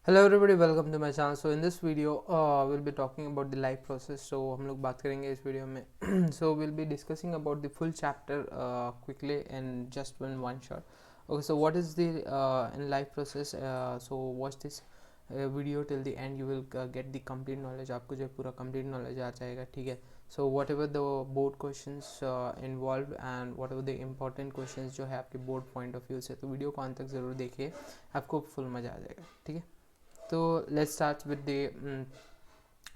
Hello everybody, welcome to my channel. So in this video we'll be talking about the life process. So हम लोग बात करेंगे इस video में so we'll be discussing about the full chapter quickly and just in one shot. Okay, so what is the in life process? So watch this video till the end. You will get the complete knowledge. आपको जो पूरा complete knowledge आ जाएगा, ठीक है. So whatever the board questions involved and whatever the important questions जो है आपके board point of view से, तो वीडियो को अंत तक ज़रूर देखिए, आपको फुल मज़ा आ जाएगा, ठीक है. तो let's start with the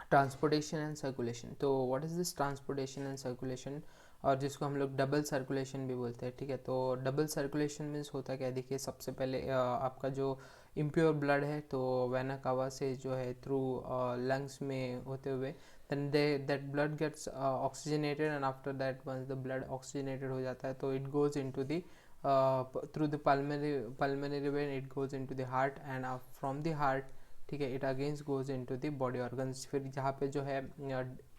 transportation and circulation. तो what is this transportation and circulation, और जिसको हम लोग डबल सर्कुलेशन भी बोलते हैं, ठीक है. तो डबल सर्कुलेशन मीन्स होता क्या है, देखिए सबसे पहले आपका जो इम्प्योर ब्लड है तो वेना कावा से जो है थ्रू लंग्स में होते हुए then that blood gets oxygenated, and after that once the blood oxygenated हो जाता है तो it goes into the through the pulmonary vein, it goes into the heart, and from the heart, ठीक है, it against goes into the body organs. फिर जहाँ पे जो है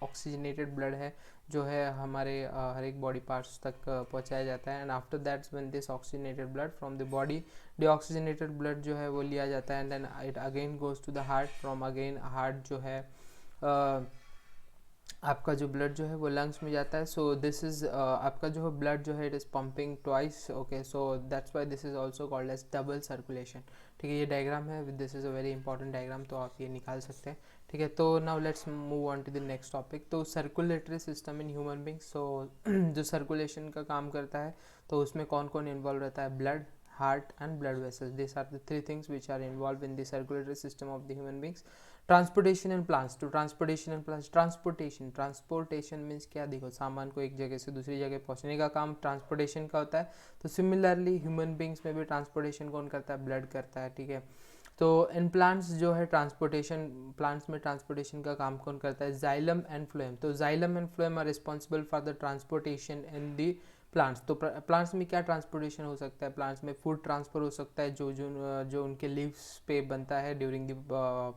ऑक्सीजनेटेड ब्लड है जो है हमारे हर एक बॉडी पार्ट्स तक पहुँचाया जाता है. And after that's when this oxygenated blood from the body, deoxygenated blood जो है वो लिया जाता है, and then it again goes to the heart. From again heart जो है आपका जो ब्लड जो है वो लंग्स में जाता है. सो दिस इज़ आपका जो है ब्लड जो है it is pumping twice. Okay, so that's why this is also called as double circulation, ठीक है. ये डायग्राम है, this is a very important diagram, तो आप ये निकाल सकते हैं, ठीक है. तो now let's move on to the next topic. तो circulatory system in human beings. So जो सर्कुलेशन का काम करता है तो उसमें कौन कौन इन्वॉल्व रहता है, blood, heart and blood vessels. These are the three things which are involved in the circulatory system of the human beings. Transportation and plants. तो transportation and plants, transportation means क्या, देखो सामान को एक जगह से दूसरी जगह पहुंचने का काम ट्रांसपोर्टेशन का होता है. तो सिमिलरली ह्यूमन बींग्स में भी ट्रांसपोर्टेशन कौन करता है, ब्लड करता है, ठीक है. तो इन प्लांट्स जो है ट्रांसपोर्टेशन, प्लांट्स में ट्रांसपोर्टेशन का काम कौन करता है, जाइलम एंड फ्लोएम. तो xylem and phloem are responsible for the transportation in the plants. तो प्लांट्स में क्या ट्रांसपोर्टेशन हो सकता है, प्लांट्स में फूड ट्रांसफर हो सकता है जो उनके लीव्स पे बनता है during the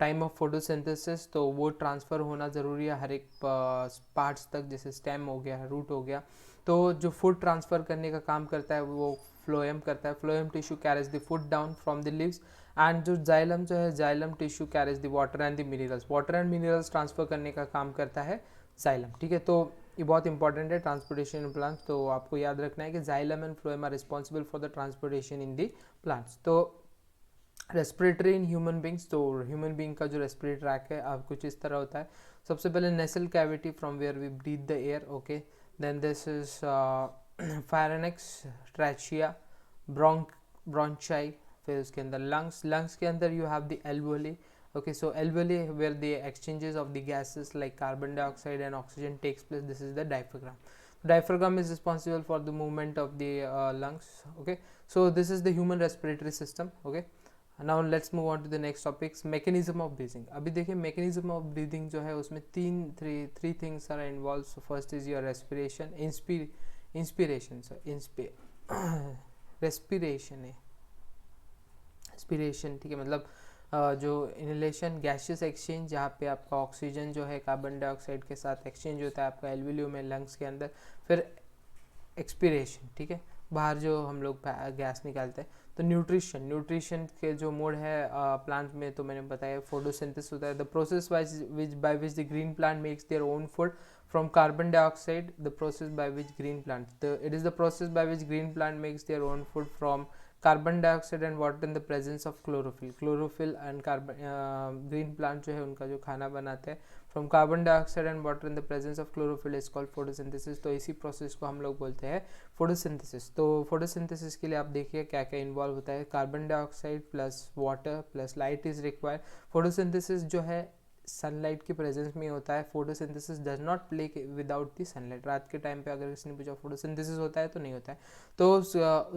time of photosynthesis. तो वो ट्रांसफ़र होना ज़रूरी है हर एक पार्ट्स तक, जैसे स्टेम हो गया, रूट हो गया. तो जो फूड ट्रांसफ़र करने का काम करता है वो फ्लोएम करता है. Phloem tissue carries the food down from the leaves. And जो जाइलम जो है, xylem tissue carries the water and the minerals. Water and minerals transfer करने का काम करता है जाइलम, ठीक है. तो ये बहुत इंपॉर्टेंट है ट्रांसपोर्टेशन इन प्लांट्स. तो आपको याद रखना है कि xylem and phloem are responsible for the transportation in the plants. तो रेस्पिरेटरी इन ह्यूमन बींग्स. तो ह्यूमन बींग का जो रेस्पिरेटरी ट्रैक है अब कुछ इस तरह होता है. सबसे पहले nasal cavity from where we breathe the air, okay. Then this is pharynx, trachea, bronchi. फिर उसके अंदर लंग्स. लंग्स के अंदर you have the alveoli. Okay, so alveoli where the exchanges of the gases like carbon dioxide and oxygen takes place. This is the diaphragm. Diaphragm is responsible for the movement of the lungs. Okay, so this is the human respiratory system. Okay, now let's move on to the next topics. Mechanism of breathing. अभी देखिए mechanism of breathing जो है उसमें three things are involved. So first is your respiration, inspiration, respiration है, inspiration, ठीक है. मतलब जो इनहेलेशन, गैसियस एक्सचेंज, जहाँ पे आपका ऑक्सीजन जो है कार्बन डाइऑक्साइड के साथ एक्सचेंज होता है आपका एल्विलियो में, लंग्स के अंदर. फिर एक्सपिरेशन, ठीक है, बाहर जो हम लोग गैस निकालते हैं. तो न्यूट्रिशन, न्यूट्रिशन के जो मोड है प्लांट में, तो मैंने बताया फोटोसिंथेसिस होता है. The process by which the green plant makes their own food from carbon dioxide. The process by which green plant, it is the process by which green plant makes their own food from carbon dioxide and water in the presence of chlorophyll and carbon. green plant जो है उनका जो खाना बनाते हैं from carbon dioxide and water in the presence of chlorophyll is called photosynthesis. तो इसी process को हम लोग बोलते हैं फोटोसिंथेसिस. तो फोटोसिंथेसिस के लिए आप देखिए क्या क्या इन्वॉल्व होता है. Carbon dioxide plus water plus light is required. Photosynthesis जो है सनलाइट की प्रेजेंस में होता है. Photosynthesis does not play without the sunlight. रात के टाइम पे अगर किसी ने पूछा फोटोसिंथेसिस होता है तो नहीं होता है. तो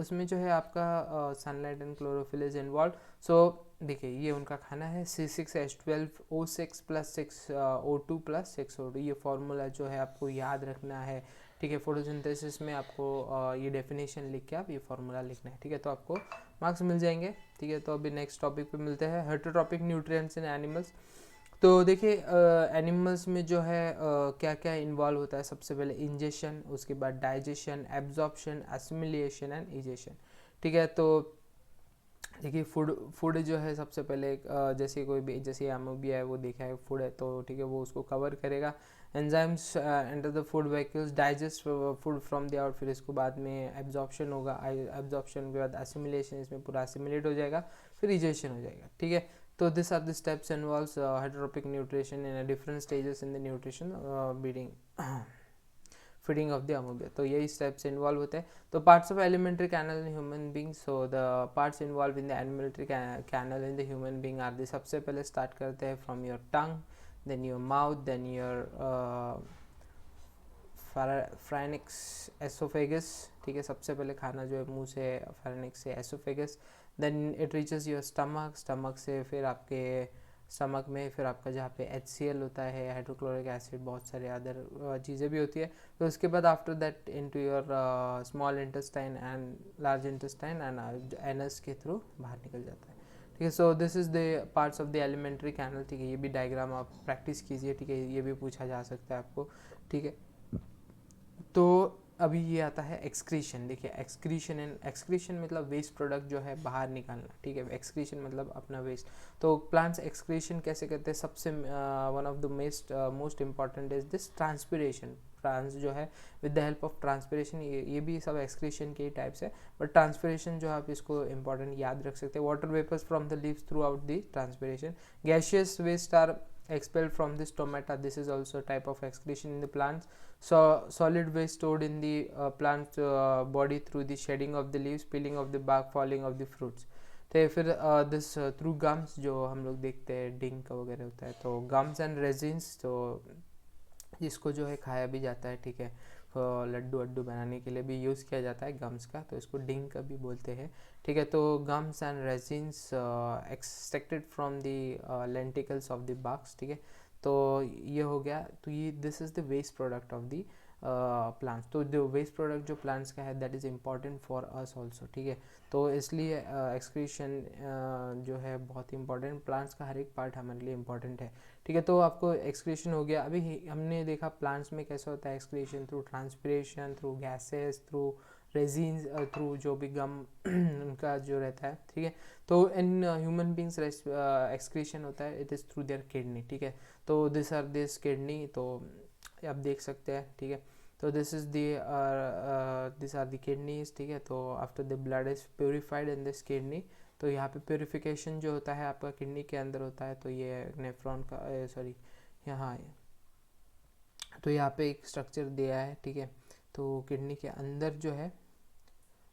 उसमें जो है आपका sunlight and chlorophyll is involve. So देखिए ये उनका खाना है C6H12O6 + 6O2 + 6O2. ये फॉर्मूला जो है आपको याद रखना है, ठीक है. फोटोसिंथेसिस में आपको ये डेफिनेशन लिख के आप ये फॉर्मूला लिखना है, ठीक है. तो आपको मार्क्स मिल जाएंगे, ठीक है. तो अभी नेक्स्ट टॉपिक पे मिलते हैं, हेटेरोट्रॉपिक न्यूट्रिएंट्स इन एनिमल्स. तो देखिए एनिमल्स में जो है क्या क्या इन्वॉल्व होता है. सबसे पहले इंजेशन, उसके बाद डाइजेशन, एब्जॉर्प्शन, एसिमिलिएशन एंड इजेशन, ठीक है. तो देखिए फूड जो है सबसे पहले जैसे कोई भी जैसे अमोबिया है वो देखा है फूड है तो ठीक है वो उसको कवर करेगा। Enzymes enter the food vehicles digest food from the out, फिर इसको बाद में एब्जॉर्प्शन होगा, एब्जॉर्प्शन के बाद असिमिलेशन, इसमें पूरा असिमिलेट हो जाएगा, फिर रिजेक्शन हो जाएगा। ठीक है, तो this are the steps involves hydrotropic nutrition in different stages in the nutrition bidding feeding of the amoeba. तो यही स्टेप्स इन्वॉल्व होते हैं। तो parts of alimentary canal in human being, so the parts involve in the alimentary canal in the human being are the, सबसे पहले start करते हैं from your tongue, then your mouth, then your pharynx oesophagus. ठीक है, सबसे पहले खाना जो है मुंह से, फाइनिक्स से oesophagus, then it reaches your stomach, stomach से फिर आपके स्टमक में फिर आपका जहाँ पे HCl होता है, हाइड्रोक्लोरिक एसिड, बहुत सारे अदर चीज़ें भी होती है। तो उसके बाद after that into your small intestine and large intestine and anus के थ्रू बाहर निकल जाता है। ठीक है, so this is the parts of the alimentary canal. ठीक है, ये भी डायग्राम आप प्रैक्टिस कीजिए। ठीक है, ये भी पूछा जा सकता है आपको। ठीक है, तो अभी ये आता है एक्सक्रीशन। देखिए एक्सक्रीशन एंड एक्सक्रीशन मतलब वेस्ट प्रोडक्ट जो है बाहर निकालना। ठीक है, एक्सक्रीशन मतलब अपना वेस्ट। तो प्लांट्स एक्सक्रीशन कैसे करते हैं, सबसे one of the most important is this transpiration. Plants जो है with the help of transpiration, ये भी सब एक्सक्रीशन के ही टाइप्स है, बट ट्रांसपिरेशन जो आप इसको इंपॉर्टेंट याद रख सकते हैं। Water vapours from the leaves through out the transpiration, gaseous waste are expelled from the stomata, this is also a type of excretion in the plants. So solid waste stored in the plant body through the shedding of the leaves, peeling of the bark, falling of the fruits. तो फिर this through gums जो हम लोग देखते हैं drink वगैरह होता है, तो गम्स एंड रेजिन्स, तो जिसको जो है खाया भी जाता है। ठीक है, लड्डू वड्डू बनाने के लिए भी यूज़ किया जाता है गम्स का, तो इसको डिंक भी बोलते हैं। ठीक है, तो gums and resins extracted from the lenticels of the barks. ठीक है, तो ये हो गया। तो ये this is the waste product of the plants. तो जो वेस्ट प्रोडक्ट जो प्लांट्स का है that is important for us also. ठीक है, तो इसलिए एक्सक्रीशन जो है बहुत ही इंपॉर्टेंट, प्लांट्स का हर एक पार्ट हमारे लिए इम्पॉर्टेंट है। ठीक है, तो आपको एक्सक्रीशन हो गया। अभी हमने देखा प्लांट्स में कैसा होता है excretion, through transpiration, through gases, through resins, through जो भी गम उनका जो रहता है। ठीक है, तो इन ह्यूमन बींग्स एक्सक्रीशन होता है, it is through their kidney. ठीक है, तो दिस आर दिस किडनी, तो आप देख सकते हैं। ठीक है, तो this is this are the kidneys. ठीक है, तो after the blood is purified in this kidney, तो यहाँ पे प्योरीफिकेशन जो होता है आपका किडनी के अंदर होता है। तो ये नेफ्रॉन का सॉरी यहाँ, तो यहाँ पे एक स्ट्रक्चर दिया है। ठीक है, तो किडनी के अंदर जो है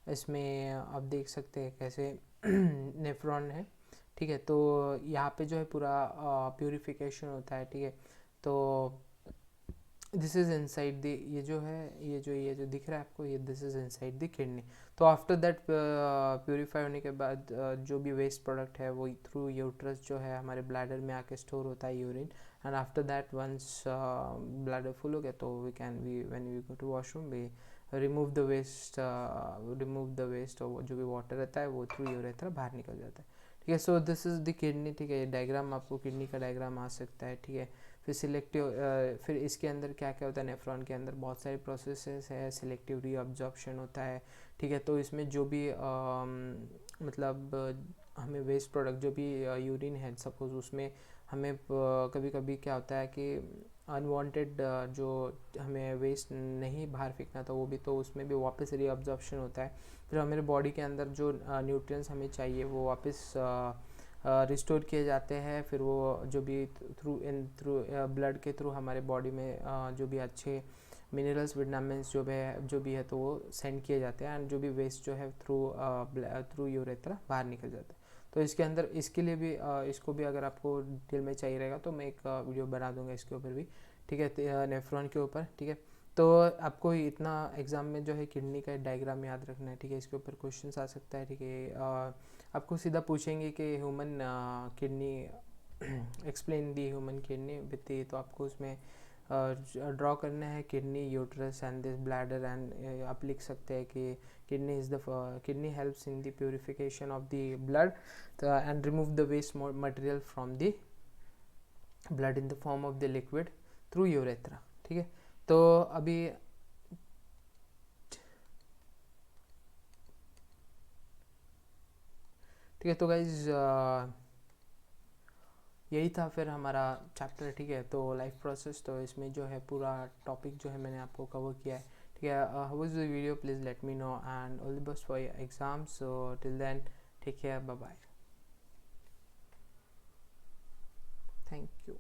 इसमें आप देख सकते हैं कैसे नेफ्रॉन है। ठीक है, तो यहाँ पे जो है पूरा प्योरीफिकेशन होता है। ठीक है, तो दिस इज़ इनसाइड द, ये जो है ये जो दिख रहा है आपको, ये this is inside the kidney. तो आफ्टर दैट प्योरीफाई होने के बाद जो भी वेस्ट प्रोडक्ट है वो थ्रू यूट्रस जो है हमारे ब्लैडर में आके स्टोर होता है, urine. And after that once bladder full हो गया तो we when we go to washroom we remove the waste, और जो भी वाटर रहता है वो थ्रू यूरेथ्रा बाहर निकल जाता है। ठीक है, so this is the kidney. ठीक है, ये डायग्राम आपको किडनी का डायग्राम आ सकता है। ठीक है, फिर सिलेक्टिव, फिर इसके अंदर क्या क्या होता है, नेफ्रॉन के अंदर बहुत सारे प्रोसेसेस है, सिलेक्टिव रीअब्जॉर्प्शन होता है। ठीक है, तो इसमें जो भी मतलब हमें वेस्ट प्रोडक्ट जो भी यूरिन है सपोज, उसमें हमें कभी कभी क्या होता है कि अनवांटेड जो हमें वेस्ट नहीं बाहर फेंकना था वो भी, तो उसमें भी वापस रीअब्जॉर्प्शन होता है। फिर हमारे बॉडी के अंदर जो न्यूट्रिएंट्स हमें चाहिए वो वापस रिस्टोर किए जाते हैं। फिर वो जो भी थ्रू ब्लड के थ्रू हमारे बॉडी में जो भी अच्छे मिनरल्स विटामिन्स जो भी है तो वो सेंड किए जाते हैं, एंड जो भी वेस्ट जो है थ्रू यूरेथ्रा बाहर निकल जाता है। तो इसके अंदर इसके लिए भी इसको भी अगर आपको डिटेल में चाहिए रहेगा तो मैं एक वीडियो बना दूंगा इसके ऊपर भी। ठीक है, नेफ्रॉन के ऊपर। ठीक है, तो आपको इतना एग्जाम में जो है किडनी का डायग्राम याद रखना है। ठीक है, इसके ऊपर क्वेश्चंस आ सकता है। ठीक है, आपको सीधा पूछेंगे कि human kidney explain the human kidney with, तो आपको उसमें ड्रॉ करना है kidney, uterus and this bladder, एंड आप लिख सकते हैं कि kidney helps in the purification of the blood and remove the waste material from the blood in the form of the liquid through urethra. ठीक है, तो अभी ठीक है। तो गाइज यही था फिर हमारा चैप्टर, ठीक है। तो लाइफ प्रोसेस, तो इसमें जो है पूरा टॉपिक जो है मैंने आपको कवर किया है, ठीक है। How was the video, please let me know and all the best for your exam. So till then take care, bye bye, thank you.